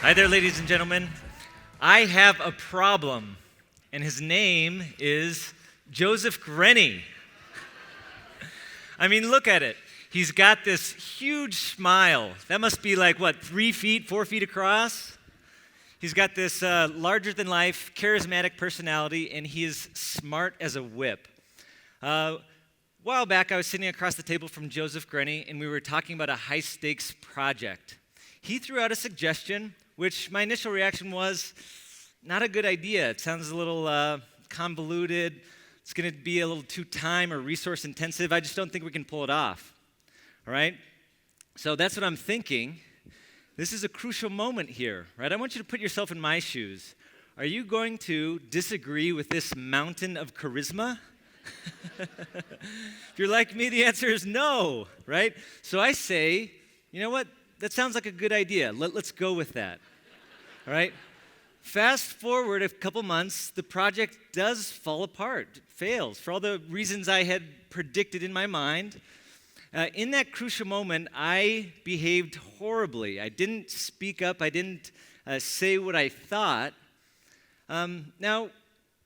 Hi there, ladies and gentlemen. I have a problem, and his name is Joseph Grenny. I mean, look at it. He's got this huge smile. That must be like, 3 feet, 4 feet across? He's got this larger-than-life, charismatic personality, and he is smart as a whip. A while back, I was sitting across the table from Joseph Grenny, and we were talking about a high-stakes project. He threw out a suggestion, which my initial reaction was, not a good idea. It sounds a little convoluted. It's going to be a little too time or resource intensive. I just don't think we can pull it off. All right? So that's what I'm thinking. This is a crucial moment here, right? I want you to put yourself in my shoes. Are you going to disagree with this mountain of charisma? If you're like me, the answer is no, right? So I say, you know what? That sounds like a good idea. Let's go with that. All right? Fast forward a couple months, the project does fall apart, fails, for all the reasons I had predicted in my mind. In that crucial moment, I behaved horribly. I didn't speak up. I didn't say what I thought. Now,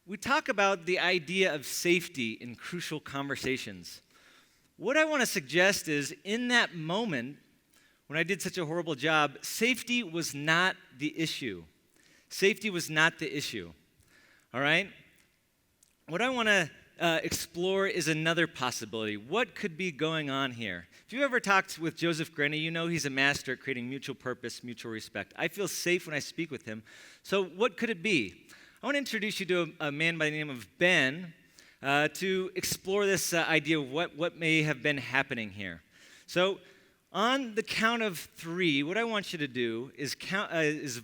we talk about the idea of safety in crucial conversations. What I want to suggest is, in that moment, when I did such a horrible job, safety was not the issue. Safety was not the issue, all right? What I want to explore is another possibility. What could be going on here? If you've ever talked with Joseph Grenny, you know he's a master at creating mutual purpose, mutual respect. I feel safe when I speak with him. So what could it be? I want to introduce you to a man by the name of Ben to explore this idea of what may have been happening here. So on the count of 3, what I want you to do is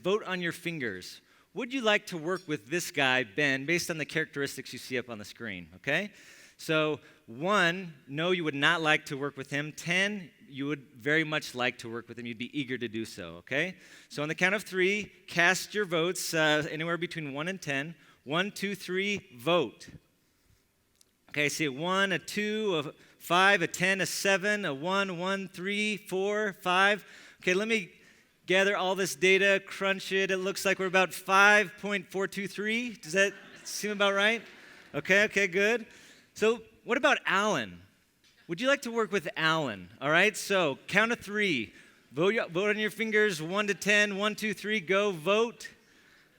vote on your fingers. Would you like to work with this guy, Ben, based on the characteristics you see up on the screen, okay? So 1, no, you would not like to work with him. 10, you would very much like to work with him. You'd be eager to do so, okay? So on the count of 3, cast your votes anywhere between 1 and 10. 1, 2, 3, vote. Okay, I see a 1, a 2, a 5, a 10, a 7, a 1, 3, 4, 5. Okay, let me gather all this data, crunch it. It looks like we're about 5.423. Does that seem about right? Okay, good. So what about Alan? Would you like to work with Alan? All right, so count of 3. Vote on your fingers, 1 to 10. 1, 2, 3, go, vote.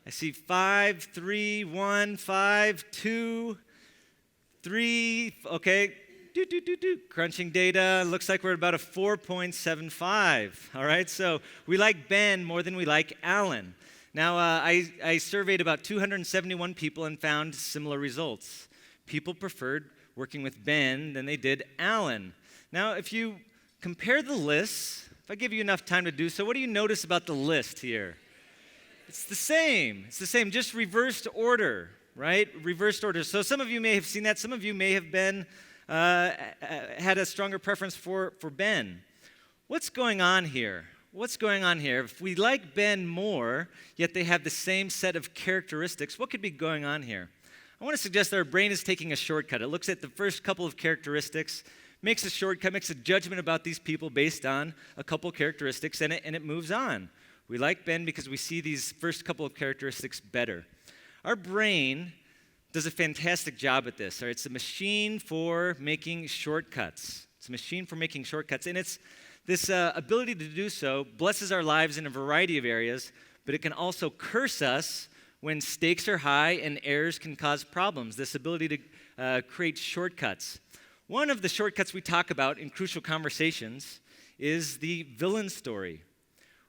I see 5, 3, 1, 5, 2, 3. Okay. Crunching data, looks like we're at about a 4.75. All right, so we like Ben more than we like Alan. Now, I surveyed about 271 people and found similar results. People preferred working with Ben than they did Alan. Now, if you compare the lists, if I give you enough time to do so, what do you notice about the list here? It's the same. It's the same, just reversed order, right? Reversed order. So some of you may have seen that. Some of you may have been had a stronger preference for Ben. What's going on here? What's going on here? If we like Ben more, yet they have the same set of characteristics, what could be going on here? I want to suggest that our brain is taking a shortcut. It looks at the first couple of characteristics, makes a shortcut, makes a judgment about these people based on a couple characteristics, and it moves on. We like Ben because we see these first couple of characteristics better. Our brain does a fantastic job at this. Right? It's a machine for making shortcuts. It's a machine for making shortcuts. And it's this ability to do so blesses our lives in a variety of areas, but it can also curse us when stakes are high and errors can cause problems. This ability to create shortcuts. One of the shortcuts we talk about in crucial conversations is the villain story.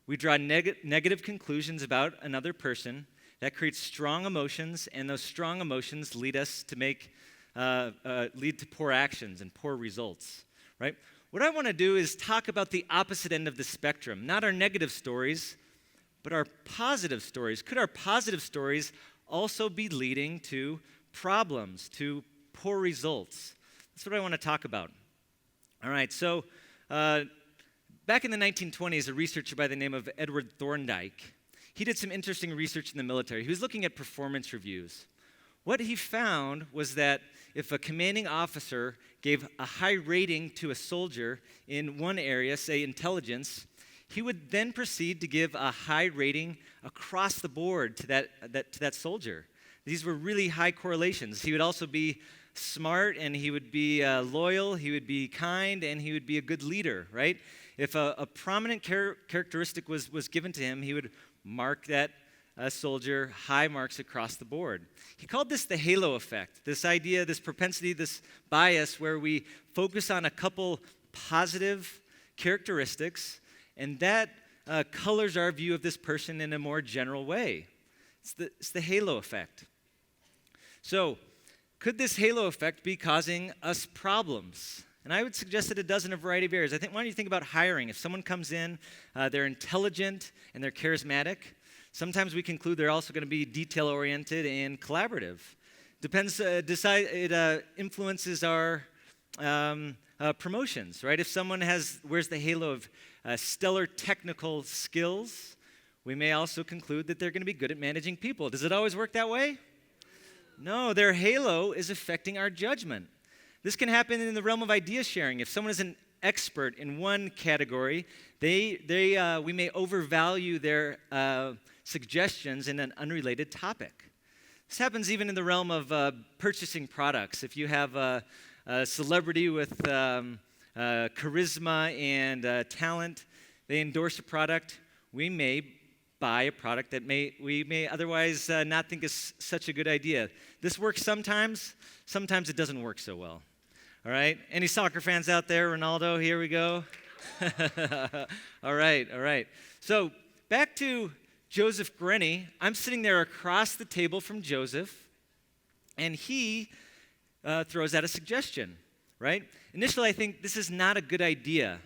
We draw negative conclusions about another person. That creates strong emotions, and those strong emotions lead us to lead to poor actions and poor results, right? What I want to do is talk about the opposite end of the spectrum, not our negative stories, but our positive stories. Could our positive stories also be leading to problems, to poor results? That's what I want to talk about. All right, so back in the 1920s, a researcher by the name of Edward Thorndike, he did some interesting research in the military. He was looking at performance reviews. What he found was that if a commanding officer gave a high rating to a soldier in one area, say intelligence, he would then proceed to give a high rating across the board to that soldier. These were really high correlations. He would also be smart, and he would be loyal, he would be kind, and he would be a good leader, right? If a prominent characteristic was given to him, he would mark that soldier high marks across the board. He called this the halo effect, this idea, this propensity, this bias where we focus on a couple positive characteristics, and that colors our view of this person in a more general way. It's the halo effect. So, could this halo effect be causing us problems? And I would suggest that it does in a variety of areas. Why don't you think about hiring? If someone comes in, they're intelligent and they're charismatic, sometimes we conclude they're also going to be detail-oriented and collaborative. It influences our promotions, right? If someone wears the halo of stellar technical skills, we may also conclude that they're going to be good at managing people. Does it always work that way? No, their halo is affecting our judgment. This can happen in the realm of idea sharing. If someone is an expert in one category, we may overvalue their suggestions in an unrelated topic. This happens even in the realm of purchasing products. If you have a celebrity with charisma and talent, they endorse a product, we may buy a product that we may otherwise not think is such a good idea. This works sometimes it doesn't work so well. All right? Any soccer fans out there? Ronaldo, here we go. All right. So back to Joseph Grenny. I'm sitting there across the table from Joseph, and he throws out a suggestion, right? Initially, I think this is not a good idea,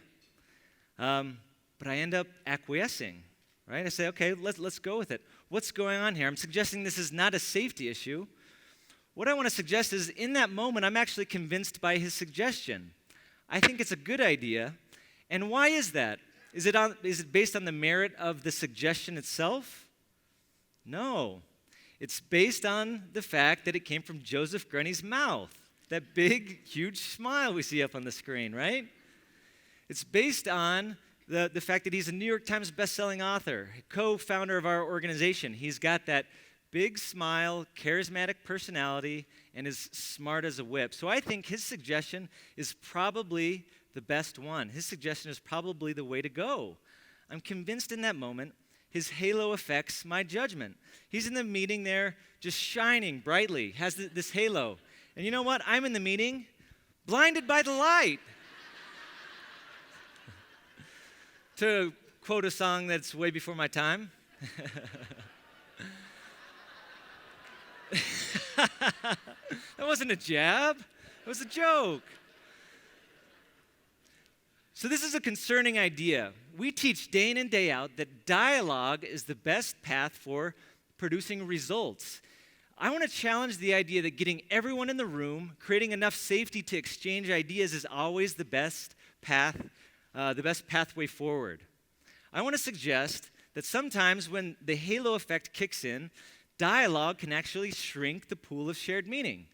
but I end up acquiescing, right? I say, okay, let's go with it. What's going on here? I'm suggesting this is not a safety issue. What I want to suggest is, in that moment, I'm actually convinced by his suggestion. I think it's a good idea. And why is that? Is it based on the merit of the suggestion itself? No. It's based on the fact that it came from Joseph Grenny's mouth. That big, huge smile we see up on the screen, right? It's based on the fact that he's a New York Times bestselling author, co-founder of our organization. He's got that big smile, charismatic personality, and is smart as a whip. So I think his suggestion is probably the best one. His suggestion is probably the way to go. I'm convinced in that moment his halo affects my judgment. He's in the meeting there just shining brightly, has this halo. And you know what? I'm in the meeting blinded by the light. To quote a song that's way before my time. That wasn't a jab. It was a joke. So this is a concerning idea. We teach day in and day out that dialogue is the best path for producing results. I want to challenge the idea that getting everyone in the room, creating enough safety to exchange ideas is always the best path, the best pathway forward. I want to suggest that sometimes when the halo effect kicks in, dialogue can actually shrink the pool of shared meaning,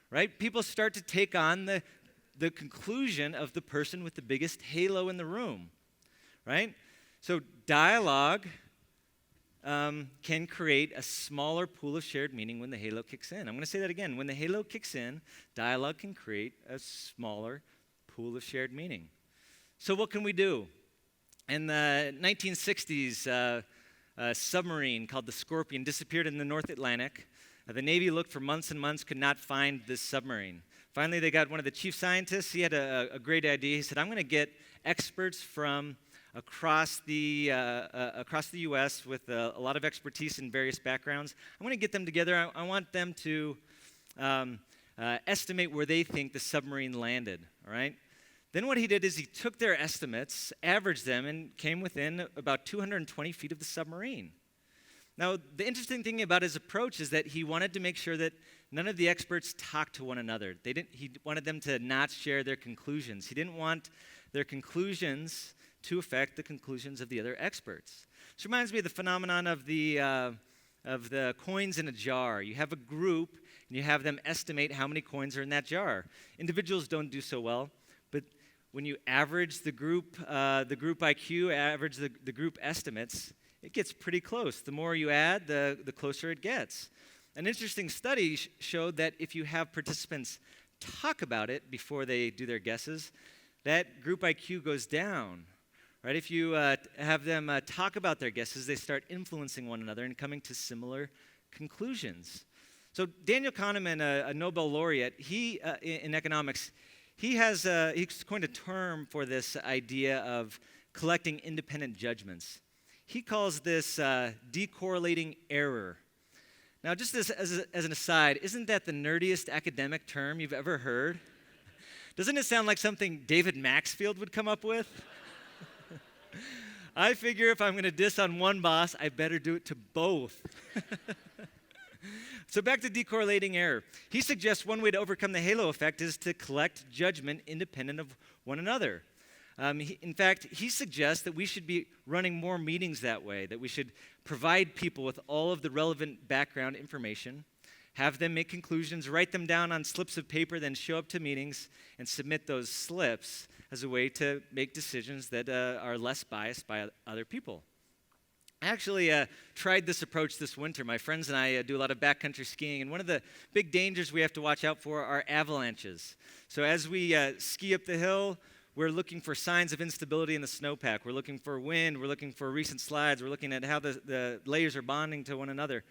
right? People start to take on the conclusion of the person with the biggest halo in the room, right? So dialogue can create a smaller pool of shared meaning when the halo kicks in. I'm going to say that again. When the halo kicks in, dialogue can create a smaller pool of shared meaning. So what can we do? In the 1960s, a submarine called the Scorpion disappeared in the North Atlantic. The Navy looked for months and months, could not find this submarine. Finally, they got one of the chief scientists. He had a great idea. He said, I'm going to get experts from across the U.S. with a lot of expertise in various backgrounds. I'm going to get them together. I want them to estimate where they think the submarine landed, all right? Then what he did is he took their estimates, averaged them, and came within about 220 feet of the submarine. Now, the interesting thing about his approach is that he wanted to make sure that none of the experts talked to one another. He wanted them to not share their conclusions. He didn't want their conclusions to affect the conclusions of the other experts. This reminds me of the phenomenon of the coins in a jar. You have a group, and you have them estimate how many coins are in that jar. Individuals don't do so well, but when you average the group IQ, average the group estimates, it gets pretty close. The more you add, the closer it gets. An interesting study showed that if you have participants talk about it before they do their guesses, that group IQ goes down. Right? If you have them talk about their guesses, they start influencing one another and coming to similar conclusions. So Daniel Kahneman, a Nobel laureate, he in economics, he's coined a term for this idea of collecting independent judgments. He calls this de-correlating error. Now, just as an aside, isn't that the nerdiest academic term you've ever heard? Doesn't it sound like something David Maxfield would come up with? I figure if I'm going to diss on one boss, I better do it to both. So back to de-correlating error. He suggests one way to overcome the halo effect is to collect judgment independent of one another. In fact, he suggests that we should be running more meetings that way, that we should provide people with all of the relevant background information, have them make conclusions, write them down on slips of paper, then show up to meetings and submit those slips as a way to make decisions that are less biased by other people. I actually tried this approach this winter. My friends and I do a lot of backcountry skiing, and one of the big dangers we have to watch out for are avalanches. So as we ski up the hill, we're looking for signs of instability in the snowpack. We're looking for wind. We're looking for recent slides. We're looking at how the layers are bonding to one another.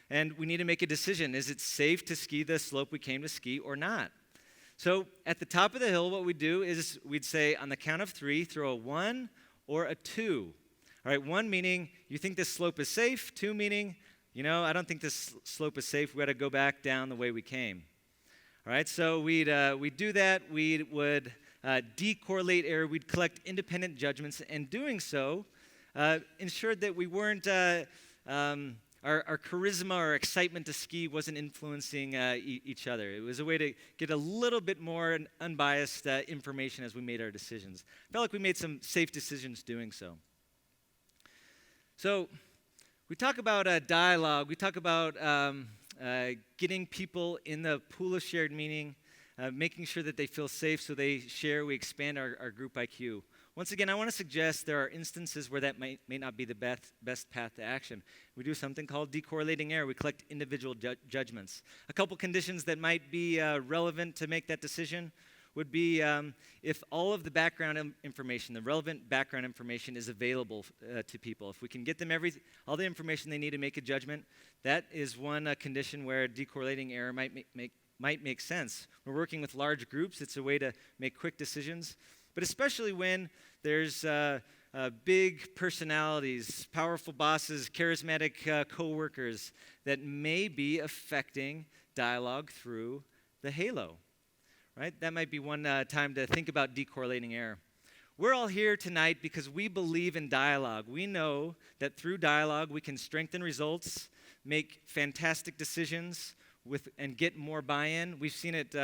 And we need to make a decision. Is it safe to ski the slope we came to ski or not? So at the top of the hill, what we do is we'd say on the count of 3, throw a 1 or a 2. All right, 1 meaning you think this slope is safe. 2 meaning, I don't think this slope is safe. We got to go back down the way we came. All right, so we'd do that. We would de-correlate error. We'd collect independent judgments, and doing so ensured that we weren't our charisma or excitement to ski wasn't influencing each other. It was a way to get a little bit more unbiased information as we made our decisions. I felt like we made some safe decisions doing so. So we talk about dialogue. We talk about getting people in the pool of shared meaning, making sure that they feel safe so they share. We expand our group IQ. Once again, I want to suggest there are instances where that may not be the best path to action. We do something called de-correlating error. We collect individual judgments. A couple conditions that might be relevant to make that decision would be if all of the background information, the relevant background information is available to people. If we can get them all the information they need to make a judgment, that is one condition where de-correlating error might make sense. We're working with large groups. It's a way to make quick decisions. But especially when there's big personalities, powerful bosses, charismatic coworkers that may be affecting dialogue through the halo, right? That might be one time to think about de-correlating error. We're all here tonight because we believe in dialogue. We know that through dialogue we can strengthen results, make fantastic decisions, and get more buy-in. We've seen it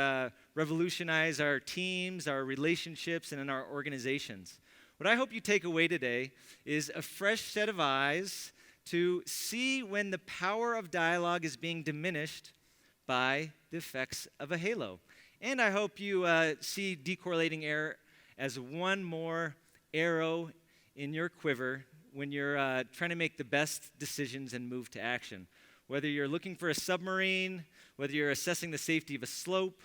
revolutionize our teams, our relationships, and in our organizations. What I hope you take away today is a fresh set of eyes to see when the power of dialogue is being diminished by the effects of a halo. And I hope you see de-correlating error as one more arrow in your quiver when you're trying to make the best decisions and move to action. Whether you're looking for a submarine, whether you're assessing the safety of a slope,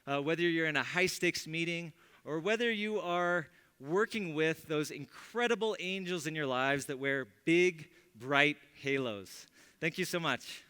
whether you're in a high-stakes meeting, or whether you are working with those incredible angels in your lives that wear big, bright halos. Thank you so much.